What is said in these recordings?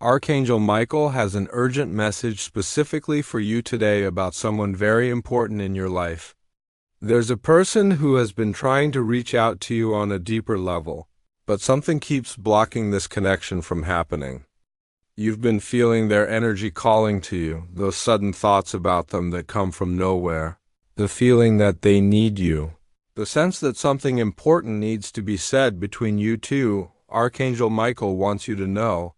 Archangel Michael has an urgent message specifically for you today about someone very important in your life. There's a person who has been trying to reach out to you on a deeper level, but something keeps blocking this connection from happening. You've been feeling their energy calling to you, those sudden thoughts about them that come from nowhere, the feeling that they need you, the sense that something important needs to be said between you two. Archangel Michael wants you to know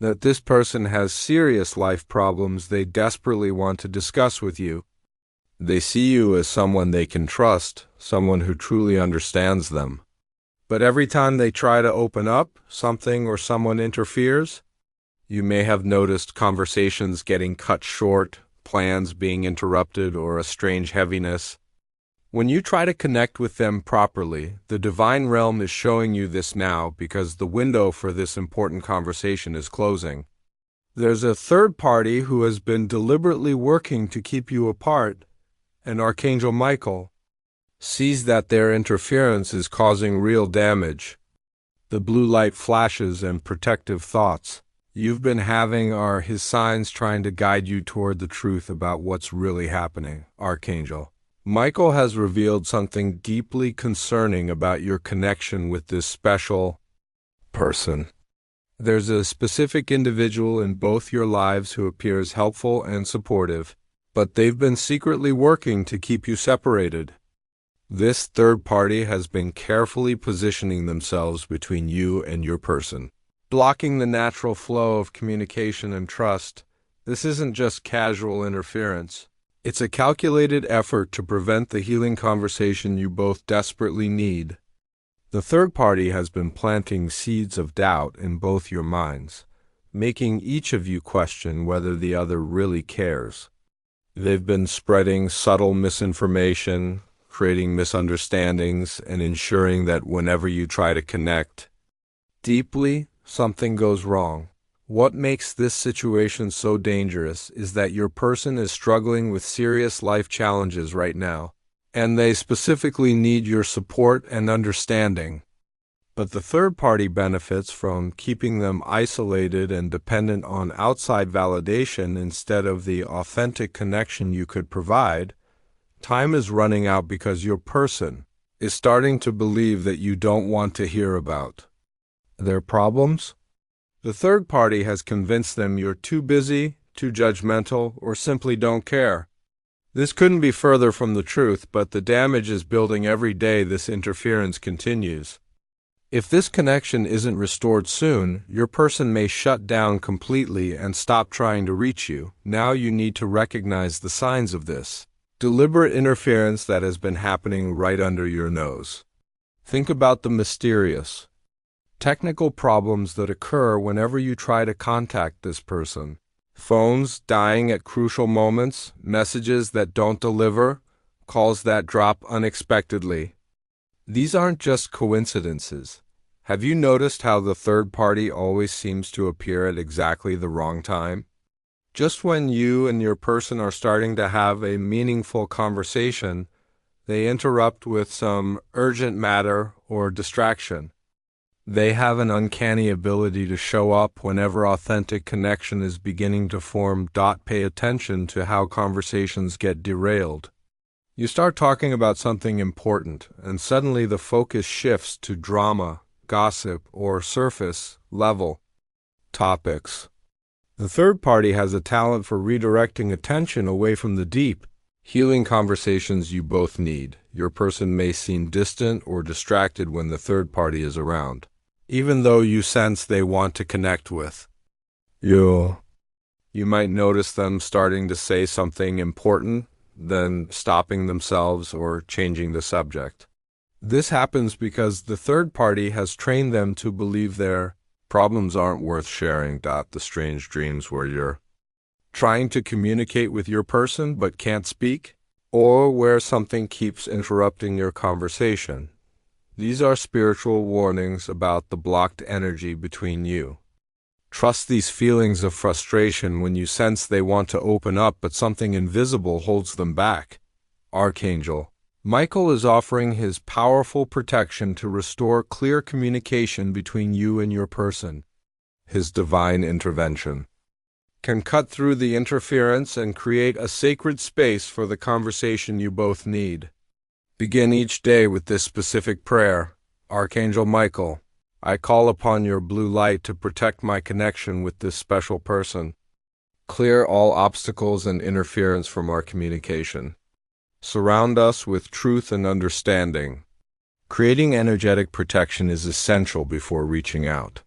that this person has serious life problems they desperately want to discuss with you. They see you as someone they can trust, someone who truly understands them. But every time they try to open up, something or someone interferes. You may have noticed conversations getting cut short, plans being interrupted, or a strange heaviness. When you try to connect with them properly, the divine realm is showing you this now because the window for this important conversation is closing. There's a third party who has been deliberately working to keep you apart, and Archangel Michael sees that their interference is causing real damage. The blue light flashes and protective thoughts you've been having are his signs trying to guide you toward the truth about what's really happening, Archangel. Michael has revealed something deeply concerning about your connection with this special person. There's a specific individual in both your lives who appears helpful and supportive, but they've been secretly working to keep you separated. This third party has been carefully positioning themselves between you and your person, blocking the natural flow of communication and trust. This isn't just casual interference. It's a calculated effort to prevent the healing conversation you both desperately need. The third party has been planting seeds of doubt in both your minds, making each of you question whether the other really cares. They've been spreading subtle misinformation, creating misunderstandings, and ensuring that whenever you try to connect deeply, something goes wrong. What makes this situation so dangerous is that your person is struggling with serious life challenges right now, and they specifically need your support and understanding. But the third party benefits from keeping them isolated and dependent on outside validation instead of the authentic connection you could provide. Time is running out because your person is starting to believe that you don't want to hear about their problems. The third party has convinced them you're too busy, too judgmental, or simply don't care. This couldn't be further from the truth, but the damage is building every day this interference continues. If this connection isn't restored soon, your person may shut down completely and stop trying to reach you. Now you need to recognize the signs of this deliberate interference that has been happening right under your nose. Think about the mysterious technical problems that occur whenever you try to contact this person. Phones dying at crucial moments, messages that don't deliver, calls that drop unexpectedly. These aren't just coincidences. Have you noticed how the third party always seems to appear at exactly the wrong time? Just when you and your person are starting to have a meaningful conversation, they interrupt with some urgent matter or distraction. They have an uncanny ability to show up whenever authentic connection is beginning to form. Pay attention to how conversations get derailed. You start talking about something important, and suddenly the focus shifts to drama, gossip, or surface-level topics. The third party has a talent for redirecting attention away from the deep, healing conversations you both need. Your person may seem distant or distracted when the third party is around, even though you sense they want to connect with you. You might notice them starting to say something important, then stopping themselves or changing the subject. This happens because the third party has trained them to believe their problems aren't worth sharing. The strange dreams where you're trying to communicate with your person but can't speak, or where something keeps interrupting your conversation. These are spiritual warnings about the blocked energy between you. Trust these feelings of frustration when you sense they want to open up but something invisible holds them back. Archangel Michael is offering his powerful protection to restore clear communication between you and your person. His divine intervention can cut through the interference and create a sacred space for the conversation you both need. Begin each day with this specific prayer. Archangel Michael, I call upon your blue light to protect my connection with this special person. Clear all obstacles and interference from our communication. Surround us with truth and understanding. Creating energetic protection is essential before reaching out.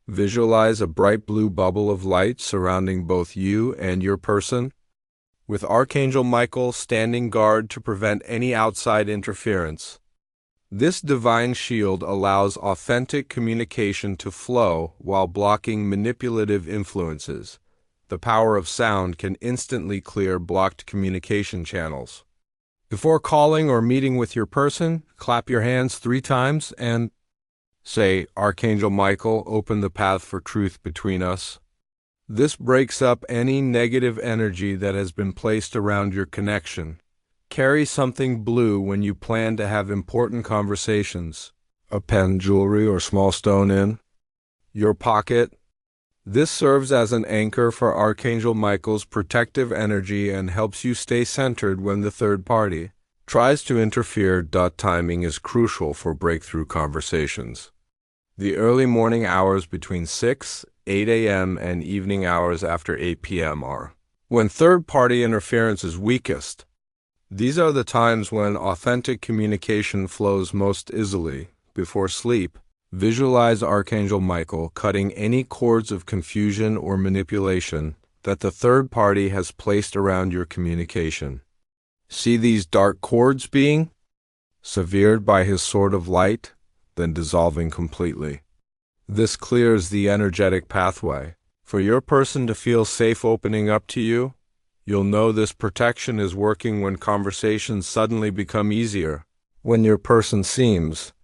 Visualize a bright blue bubble of light surrounding both you and your person, with Archangel Michael standing guard to prevent any outside interference. This divine shield allows authentic communication to flow while blocking manipulative influences. The power of sound can instantly clear blocked communication channels. Before calling or meeting with your person, clap your hands 3 times and say, Archangel Michael, open the path for truth between us. This breaks up any negative energy that has been placed around your connection. Carry something blue when you plan to have important conversations. A pen, jewelry, or small stone in your pocket. This serves as an anchor for Archangel Michael's protective energy and helps you stay centered when the third party tries to interfere. Timing is crucial for breakthrough conversations. The early morning hours between 8 a.m. and evening hours after 8 p.m. are when third-party interference is weakest. These are the times when authentic communication flows most easily. Before sleep, visualize Archangel Michael cutting any cords of confusion or manipulation that the third party has placed around your communication. See these dark cords being severed by his sword of light, then dissolving completely. This clears the energetic pathway for your person to feel safe opening up to you. You'll know this protection is working when conversations suddenly become easier, when your person seems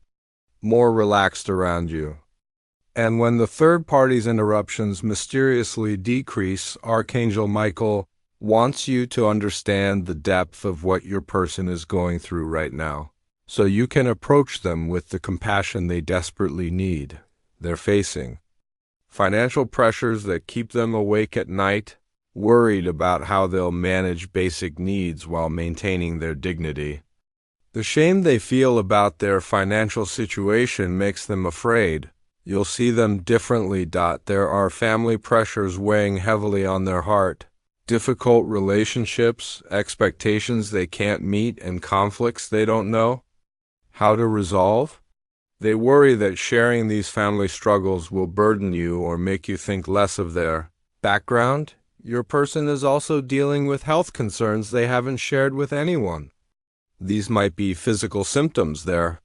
more relaxed around you, and when the third party's interruptions mysteriously decrease. Archangel Michael wants you to understand the depth of what your person is going through right now, so you can approach them with the compassion they desperately need. They're facing financial pressures that keep them awake at night, worried about how they'll manage basic needs while maintaining their dignity. The shame they feel about their financial situation makes them afraid. You'll see them differently. There are family pressures weighing heavily on their heart, difficult relationships, expectations they can't meet, and conflicts they don't know how to resolve. They worry that sharing these family struggles will burden you or make you think less of their background. Your person is also dealing with health concerns they haven't shared with anyone. These might be physical symptoms they're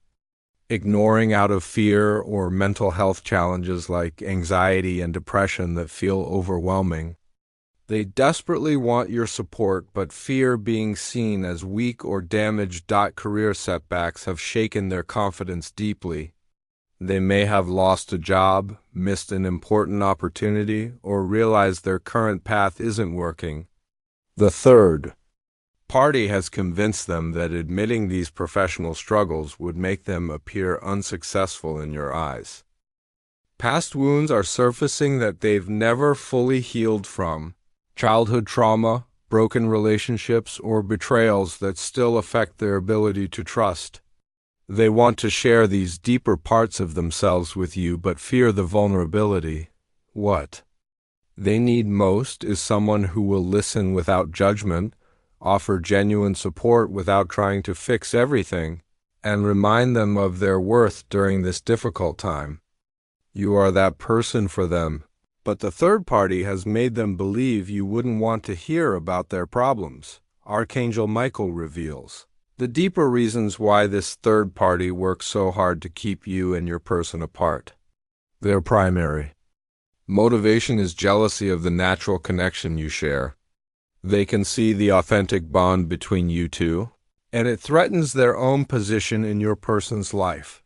ignoring out of fear, or mental health challenges like anxiety and depression that feel overwhelming. They desperately want your support, but fear being seen as weak or damaged. Career setbacks have shaken their confidence deeply. They may have lost a job, missed an important opportunity, or realized their current path isn't working. The third party has convinced them that admitting these professional struggles would make them appear unsuccessful in your eyes. Past wounds are surfacing that they've never fully healed from. Childhood trauma, broken relationships, or betrayals that still affect their ability to trust. They want to share these deeper parts of themselves with you but fear the vulnerability. What they need most is someone who will listen without judgment, offer genuine support without trying to fix everything, and remind them of their worth during this difficult time. You are that person for them. But the third party has made them believe you wouldn't want to hear about their problems. Archangel Michael reveals the deeper reasons why this third party works so hard to keep you and your person apart. Their primary motivation is jealousy of the natural connection you share. They can see the authentic bond between you two, and it threatens their own position in your person's life.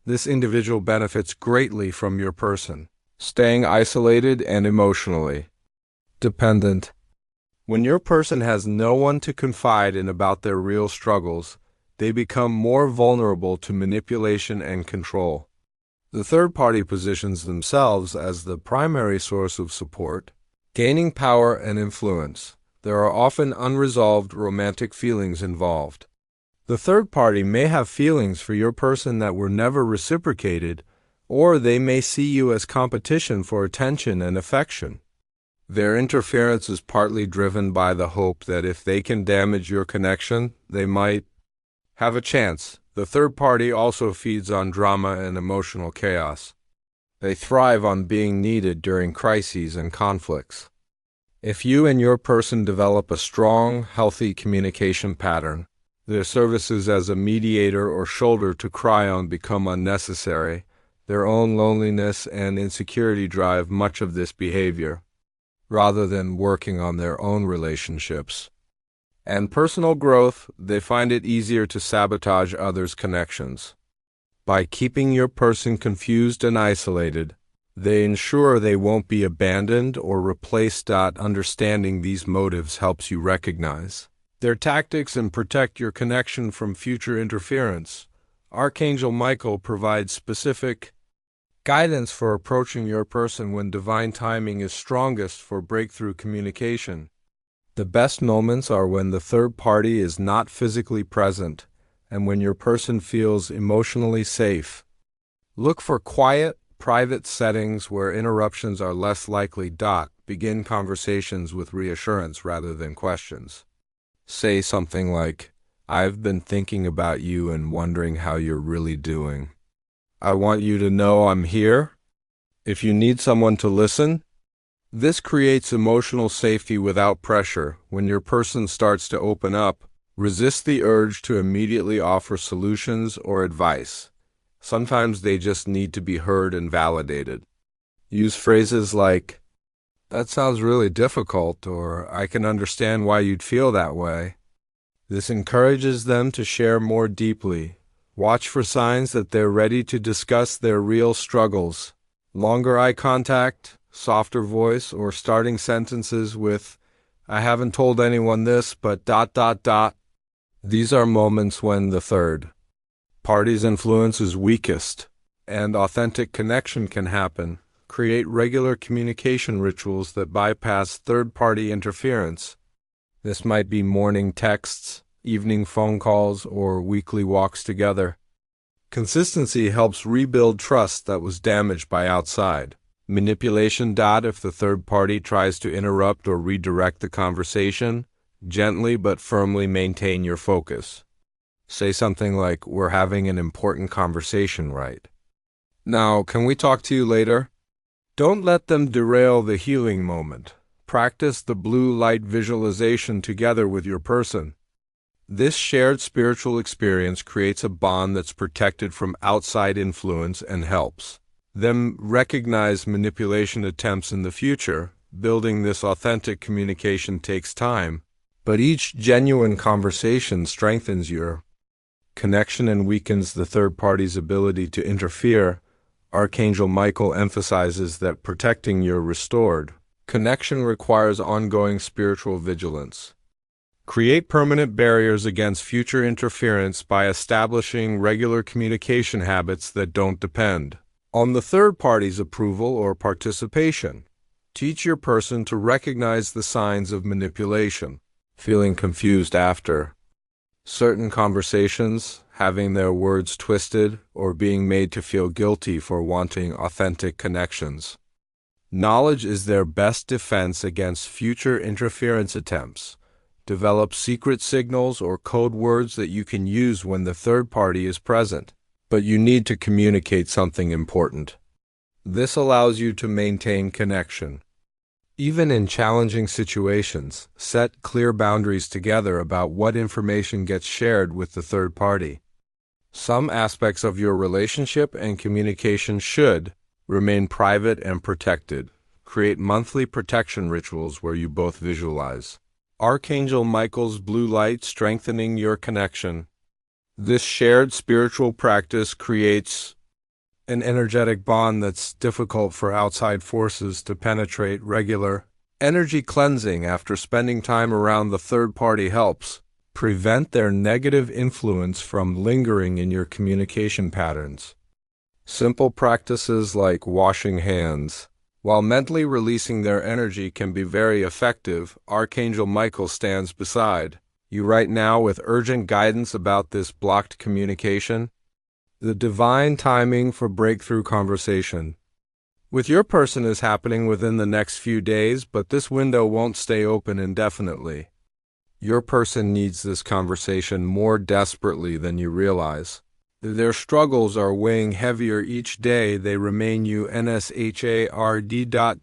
This individual benefits greatly from your person staying isolated and emotionally dependent. When your person has no one to confide in about their real struggles, they become more vulnerable to manipulation and control. The third party positions themselves as the primary source of support, gaining power and influence. There are often unresolved romantic feelings involved. The third party may have feelings for your person that were never reciprocated, or they may see you as competition for attention and affection. Their interference is partly driven by the hope that if they can damage your connection, they might have a chance. The third party also feeds on drama and emotional chaos. They thrive on being needed during crises and conflicts. If you and your person develop a strong, healthy communication pattern, their services as a mediator or shoulder to cry on become unnecessary. Their own loneliness and insecurity drive much of this behavior, rather than working on their own relationships and personal growth. They find it easier to sabotage others' connections. By keeping your person confused and isolated, they ensure they won't be abandoned or replaced. Understanding these motives helps you recognize their tactics and protect your connection from future interference. Archangel Michael provides specific guidance for approaching your person when divine timing is strongest for breakthrough communication. The best moments are when the third party is not physically present and when your person feels emotionally safe. Look for quiet, private settings where interruptions are less likely. Begin conversations with reassurance rather than questions. Say something like, "I've been thinking about you and wondering how you're really doing. I want you to know I'm here if you need someone to listen." This creates emotional safety without pressure. When your person starts to open up, resist the urge to immediately offer solutions or advice. Sometimes they just need to be heard and validated. Use phrases like, "That sounds really difficult," or "I can understand why you'd feel that way." This encourages them to share more deeply. Watch for signs that they're ready to discuss their real struggles. Longer eye contact, softer voice, or starting sentences with, "I haven't told anyone this, but ... These are moments when the third party's influence is weakest and authentic connection can happen. Create regular communication rituals that bypass third-party interference. This might be morning texts, evening phone calls, or weekly walks together. Consistency helps rebuild trust that was damaged by outside manipulation. If the third party tries to interrupt or redirect the conversation, gently but firmly maintain your focus. Say something like, "We're having an important conversation right now. Can we talk to you later?" Don't let them derail the healing moment. Practice the blue light visualization together with your person. This shared spiritual experience creates a bond that's protected from outside influence and helps them recognize manipulation attempts in the future. Building this authentic communication takes time, but each genuine conversation strengthens your connection and weakens the third party's ability to interfere. Archangel Michael emphasizes that protecting your restored connection requires ongoing spiritual vigilance. Create permanent barriers against future interference by establishing regular communication habits that don't depend on the third party's approval or participation. Teach your person to recognize the signs of manipulation. Feeling confused after certain conversations, having their words twisted, or being made to feel guilty for wanting authentic connections. Knowledge is their best defense against future interference attempts. Develop secret signals or code words that you can use when the third party is present, but you need to communicate something important. This allows you to maintain connection. Even in challenging situations, set clear boundaries together about what information gets shared with the third party. Some aspects of your relationship and communication should remain private and protected. Create monthly protection rituals where you both visualize Archangel Michael's blue light strengthening your connection. This shared spiritual practice creates an energetic bond that's difficult for outside forces to penetrate. Regular energy cleansing after spending time around the third party helps prevent their negative influence from lingering in your communication patterns. Simple practices like washing hands, while mentally releasing their energy, can be very effective. Archangel Michael stands beside you right now with urgent guidance about this blocked communication. The divine timing for breakthrough conversation with your person is happening within the next few days, but this window won't stay open indefinitely. Your person needs this conversation more desperately than you realize. Their struggles are weighing heavier each day. They remain unshard.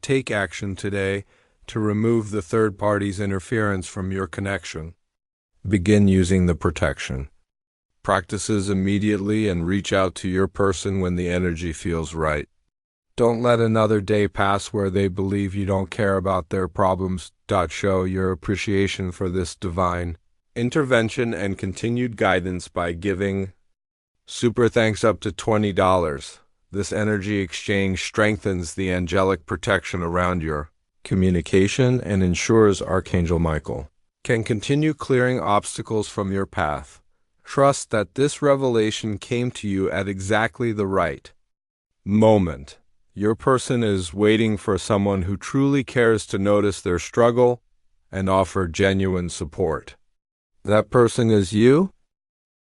Take action today to remove the third party's interference from your connection. Begin using the protection practices immediately and reach out to your person when the energy feels right. Don't let another day pass where they believe you don't care about their problems. Show your appreciation for this divine intervention and continued guidance by giving super thanks up to $20. This energy exchange strengthens the angelic protection around your communication and ensures Archangel Michael can continue clearing obstacles from your path. Trust that this revelation came to you at exactly the right moment. Your person is waiting for someone who truly cares to notice their struggle and offer genuine support. That person is you.